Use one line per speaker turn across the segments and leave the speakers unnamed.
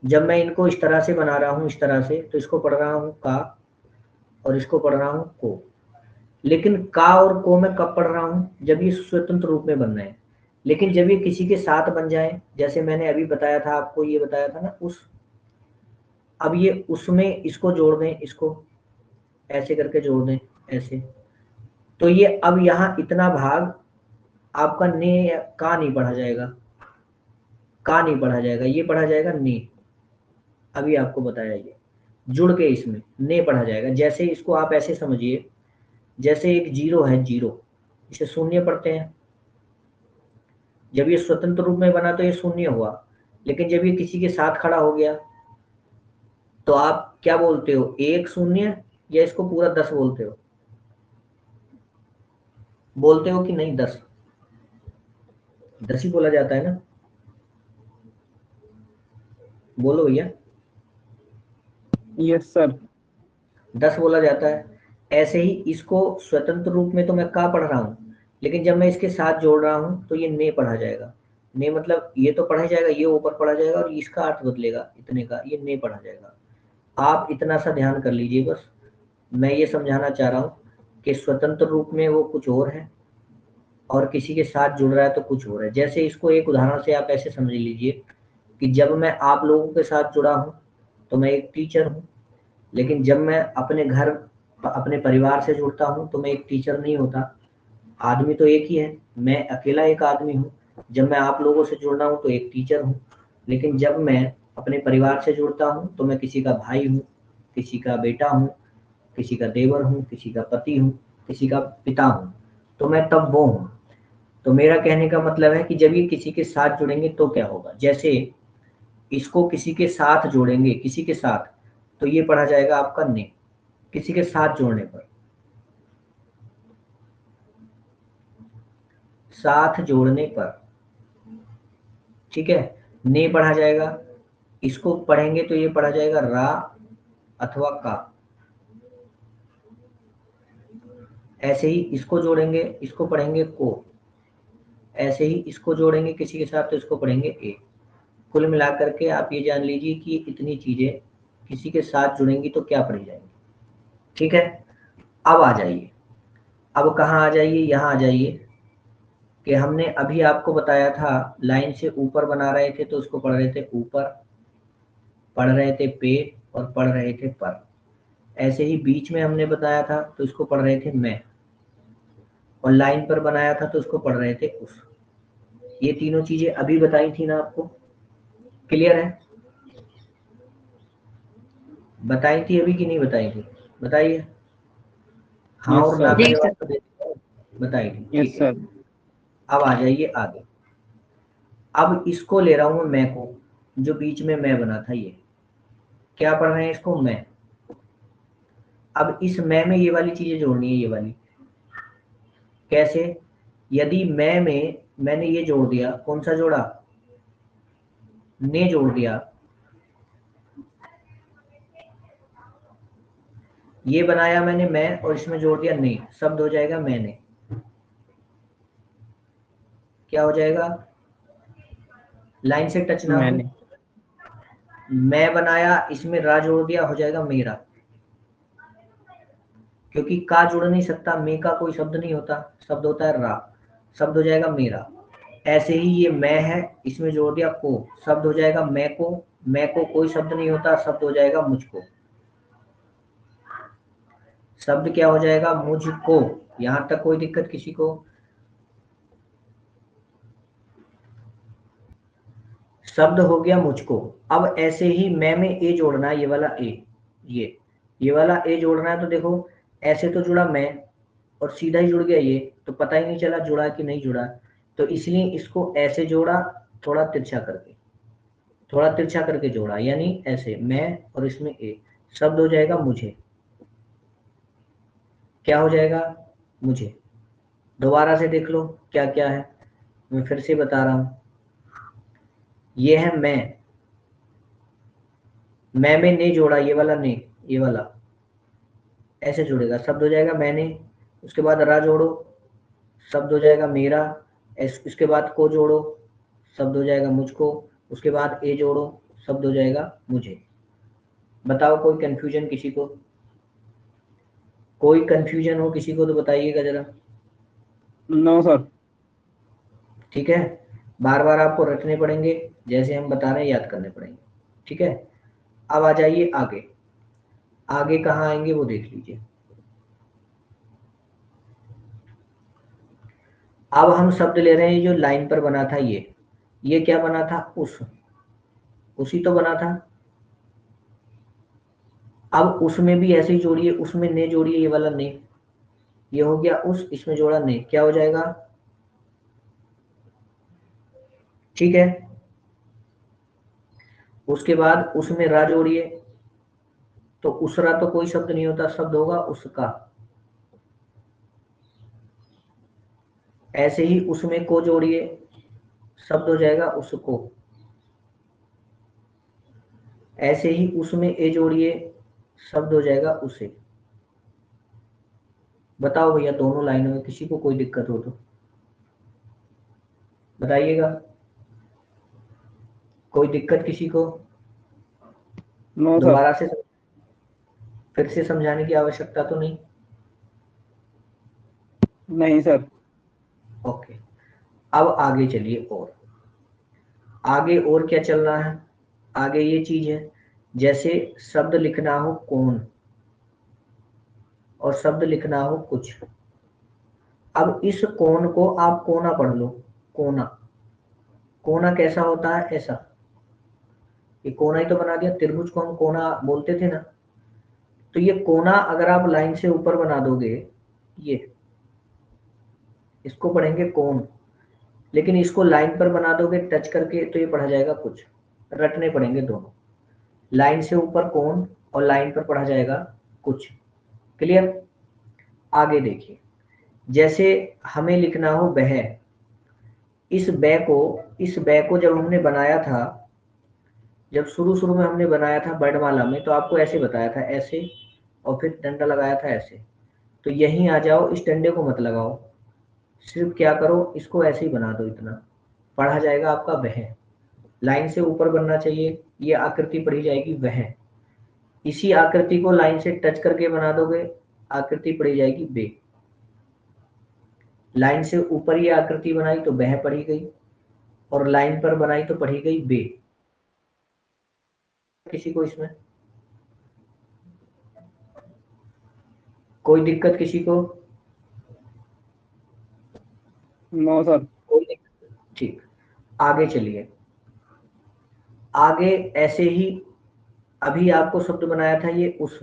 जब मैं इनको इस तरह से बना रहा हूँ, इस तरह से, तो इसको पढ़ रहा हूँ का और इसको पढ़ रहा हूँ को। लेकिन का और को मैं कब पढ़ रहा हूँ? जब ये स्वतंत्र रूप में बन रहे हैं। लेकिन जब ये किसी के साथ बन जाए, जैसे मैंने अभी बताया था आपको, ये बताया था ना उस, अब ये उसमें इसको जोड़ दें, इसको ऐसे करके जोड़ दें, ऐसे, तो ये अब यहाँ इतना भाग आपका ने का नहीं पढ़ा जाएगा, का नहीं पढ़ा जाएगा, ये पढ़ा जाएगा ने। अभी आपको बताया, ये जुड़ के इसमें ने पढ़ा जाएगा। जैसे इसको आप ऐसे समझिए, जैसे एक जीरो है, जीरो, इसे शून्य पढ़ते हैं। जब ये स्वतंत्र रूप में बना तो ये शून्य हुआ, लेकिन जब ये किसी के साथ खड़ा हो गया तो आप क्या बोलते हो, एक शून्य, या इसको पूरा 10 बोलते हो? बोलते हो कि नहीं? 10, 10 ही बोला जाता है ना? बोलो भैया।
Yes sir.
10 बोला जाता है। ऐसे ही इसको स्वतंत्र रूप में तो मैं का पढ़ रहा हूँ, लेकिन जब मैं इसके साथ जोड़ रहा हूँ तो ये ने पढ़ा जाएगा। ने मतलब ये तो पढ़ा जाएगा, ये ऊपर पढ़ा जाएगा और इसका अर्थ बदलेगा इतने का, ये ने पढ़ा जाएगा। आप इतना सा ध्यान कर लीजिए बस। मैं ये समझाना चाह रहा हूँ कि स्वतंत्र रूप में वो कुछ और है और किसी के साथ जुड़ रहा है तो कुछ और है। जैसे इसको एक उदाहरण से आप ऐसे समझ लीजिए कि जब मैं आप लोगों के साथ जुड़ा हूँ तो मैं एक टीचर हूँ, लेकिन जब मैं अपने घर, अपने परिवार से जुड़ता हूँ तो मैं एक टीचर नहीं होता। आदमी तो एक ही है, मैं अकेला एक आदमी हूँ। जब मैं आप लोगों से जुड़ रहा हूँ तो एक टीचर हूँ, लेकिन जब मैं अपने परिवार से जुड़ता हूँ तो मैं किसी का भाई हूँ, किसी का बेटा हूँ, किसी का देवर हूँ, किसी का पति हूँ, किसी का पिता हूँ। तो मैं तब वो हूँ। तो मेरा कहने का मतलब है कि जब ये किसी के साथ जुड़ेंगे तो क्या होगा, जैसे इसको किसी के साथ जोड़ेंगे, किसी के साथ, तो ये पढ़ा जाएगा आपका ने, किसी के साथ जोड़ने पर, साथ जोड़ने पर, ठीक है, ने पढ़ा जाएगा। इसको पढ़ेंगे तो ये पढ़ा जाएगा रा अथवा का। ऐसे ही इसको जोड़ेंगे, इसको पढ़ेंगे को। ऐसे ही इसको जोड़ेंगे किसी के साथ तो इसको पढ़ेंगे ए। कुल मिलाकर के आप ये जान लीजिए कि इतनी चीजें किसी के साथ जुड़ेंगी तो क्या पढ़ी जाएंगी। ठीक है, अब आ जाइए, अब कहाँ आ जाइए, यहाँ आ जाइए कि हमने अभी आपको बताया था लाइन से ऊपर बना रहे थे तो उसको पढ़ रहे थे ऊपर, पढ़ रहे थे पे, और पढ़ रहे थे पर। ऐसे ही बीच में हमने बताया था तो इसको पढ़ रहे थे मैं, और लाइन पर बनाया था तो उसको पढ़ रहे थे उस। ये तीनों चीजें अभी बताई थी ना आपको, क्लियर है? बताई थी अभी कि नहीं बताई थी? बताइए, हाँ
यस
और ना
सर।
का
जी सर।
जवाब तो दे दीजिए। बताई थी,
यस
ठीक है।
सर।
अब आ जाइए आगे। अब इसको ले रहा हूं मैं को, जो बीच में मैं बना था, ये क्या पढ़ रहे हैं, इसको मैं। अब इस मैं में ये वाली चीजें जोड़नी है, ये वाली। कैसे? यदि मैं में मैंने ये जोड़ दिया, कौन सा जोड़ा, ने जोड़ दिया, ये बनाया मैंने मैं और इसमें जोड़ दिया ने, शब्द हो जाएगा मैंने। क्या हो जाएगा? लाइन से टच ना हो।
मैंने।
मैं बनाया, इसमें रा जोड़ दिया, हो जाएगा मेरा। क्योंकि का जुड़ नहीं सकता, मे का कोई शब्द नहीं होता, शब्द होता है रा, शब्द हो जाएगा मेरा। ऐसे ही ये मैं है, इसमें जोड़ दिया को, शब्द हो जाएगा मैं को। मैं को कोई शब्द नहीं होता, शब्द हो जाएगा मुझको। शब्द क्या हो जाएगा, मुझको। यहां तक कोई दिक्कत किसी को? शब्द हो गया मुझको। अब ऐसे ही मैं में ए जोड़ना है, ये वाला ए, ये वाला ए जोड़ना है। तो देखो, ऐसे तो जुड़ा मैं और सीधा ही जुड़ गया ये, तो पता ही नहीं चला जुड़ा कि नहीं जुड़ा। तो इसलिए इसको ऐसे जोड़ा, थोड़ा तिरछा करके, थोड़ा तिरछा करके जोड़ा, यानी ऐसे मैं और इसमें ए, शब्द हो जाएगा मुझे। क्या हो जाएगा, मुझे। दोबारा से देख लो क्या क्या है, मैं फिर से बता रहा हूं। ये है मैं में ने जोड़ा, ये वाला ने, ये वाला ऐसे जुड़ेगा, शब्द हो जाएगा मैंने। उसके बाद रा जोड़ो, शब्द हो जाएगा मेरा। इसके बाद को जोड़ो, शब्द हो जाएगा मुझको। उसके बाद ए जोड़ो, शब्द हो जाएगा मुझे। बताओ कोई कंफ्यूजन किसी को? कोई कंफ्यूजन हो किसी को तो बताइएगा जरा।
No sir.
ठीक है, बार बार आपको रटने पड़ेंगे, जैसे हम बता रहे हैं याद करने पड़ेंगे। ठीक है, अब आ जाइए आगे। आगे कहाँ आएंगे वो देख लीजिए। अब हम शब्द ले रहे हैं जो लाइन पर बना था, ये क्या बना था? उसी तो बना था। अब उसमें भी ऐसे ही जोड़िए, उसमें ने जोड़िए, ये वाला ने, ये हो गया उस, इसमें जोड़ा ने, क्या हो जाएगा? ठीक है, उसके बाद उसमें रा जोड़िए, तो उसरा तो कोई शब्द नहीं होता, शब्द होगा उसका। ऐसे ही उसमें को जोड़िए, शब्द हो जाएगा उसको। ऐसे ही उसमें ए जोड़िए, शब्द हो जाएगा उसे। बताओ भैया, दोनों लाइनों में किसी को कोई दिक्कत हो तो बताइएगा। कोई दिक्कत किसी को?
No sir.
दोबारा से फिर से समझाने की आवश्यकता तो नहीं?
नहीं सर।
ओके, अब आगे चलिए। और आगे और क्या चलना है? आगे ये चीज है, जैसे शब्द लिखना हो कौन और शब्द लिखना हो कुछ। अब इस कौन को आप कोना पढ़ लो। कोना, कोना कैसा होता है? ऐसा, ये कोना ही तो बना दिया, त्रिभुज को हम कोना बोलते थे ना। तो ये कोना अगर आप लाइन से ऊपर बना दोगे, ये इसको पढ़ेंगे कौन, लेकिन इसको लाइन पर बना दोगे टच करके तो ये पढ़ा जाएगा कुछ। रटने पड़ेंगे दोनों, लाइन से ऊपर कौन और लाइन पर पढ़ा जाएगा कुछ। क्लियर? आगे देखिए, जैसे हमें लिखना हो बह। इस बै को जब हमने बनाया था, जब शुरू शुरू में हमने बनाया था वर्णमाला में, तो आपको ऐसे बताया था, ऐसे, और फिर डंडा लगाया था ऐसे। तो यहीं आ जाओ, इस डंडे को मत लगाओ, सिर्फ क्या करो, इसको ऐसे ही बना दो, इतना पढ़ा जाएगा आपका वह। लाइन से ऊपर बनना चाहिए, ये आकृति पढ़ी जाएगी वह। इसी आकृति को लाइन से टच करके बना दोगे, आकृति पढ़ी जाएगी बे। लाइन से ऊपर ये आकृति बनाई तो बह पढ़ी गई, और लाइन पर बनाई तो पढ़ी गई बे। किसी को इसमें कोई दिक्कत किसी को?
No sir.
कोई दिक्कत? ठीक, आगे चलिए। आगे ऐसे ही, अभी आपको शब्द बनाया था ये उस।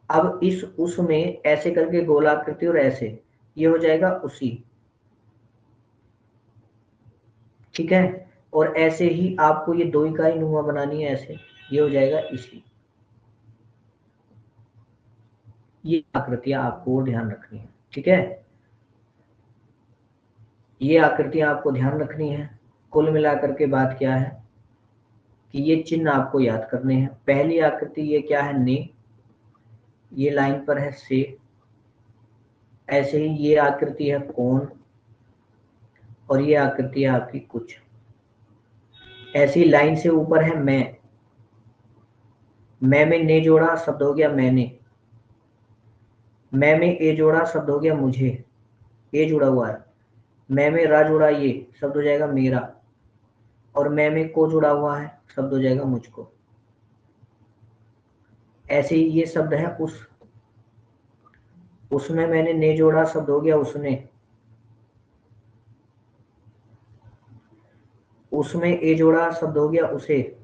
अब इस उस में ऐसे करके गोलाकृति और ऐसे, ये हो जाएगा उसी। ठीक है, और ऐसे ही आपको ये दो इकाई नुमा बनानी है, ऐसे, ये हो जाएगा इसी। ये आकृतियां आपको ध्यान रखनी है। ठीक है, ये आकृतियां आपको ध्यान रखनी है। कुल मिलाकर के बात क्या है कि ये चिन्ह आपको याद करने हैं। पहली आकृति ये क्या है? ने, ये लाइन पर है से। ऐसे ही ये आकृति है कौन, और ये आकृति है आपकी कुछ। ऐसी लाइन से ऊपर है मैं में ने जोड़ा, शब्द हो गया मैंने। मैं में ए जोड़ा, शब्द हो गया मुझे, ए जुड़ा हुआ है। मैं में रा जोड़ा, ये शब्द हो जाएगा मेरा। और मैं में को जुड़ा हुआ है, शब्द हो जाएगा मुझको। ऐसे ही ये शब्द है उस, उसमें मैंने ने जोड़ा, शब्द हो गया उसने। उसमें ए जोड़ा, शब्द हो गया उसे।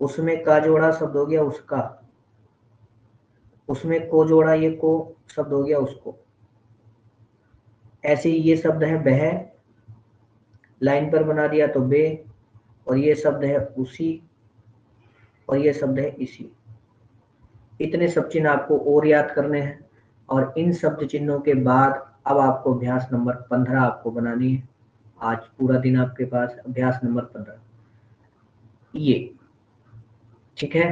उसमें का जोड़ा, शब्द हो गया उसका। उसमें को जोड़ा, ये को, शब्द हो गया उसको। ऐसे ही ये शब्द है बह, लाइन पर बना दिया तो बे। और ये शब्द है उसी, और ये शब्द है इसी। इतने सब चिन्ह आपको और याद करने हैं। और इन शब्द चिन्हों के बाद अब आपको अभ्यास नंबर 15 आपको बनानी है। आज पूरा दिन आपके पास अभ्यास नंबर 15 ये। ठीक है,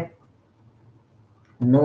9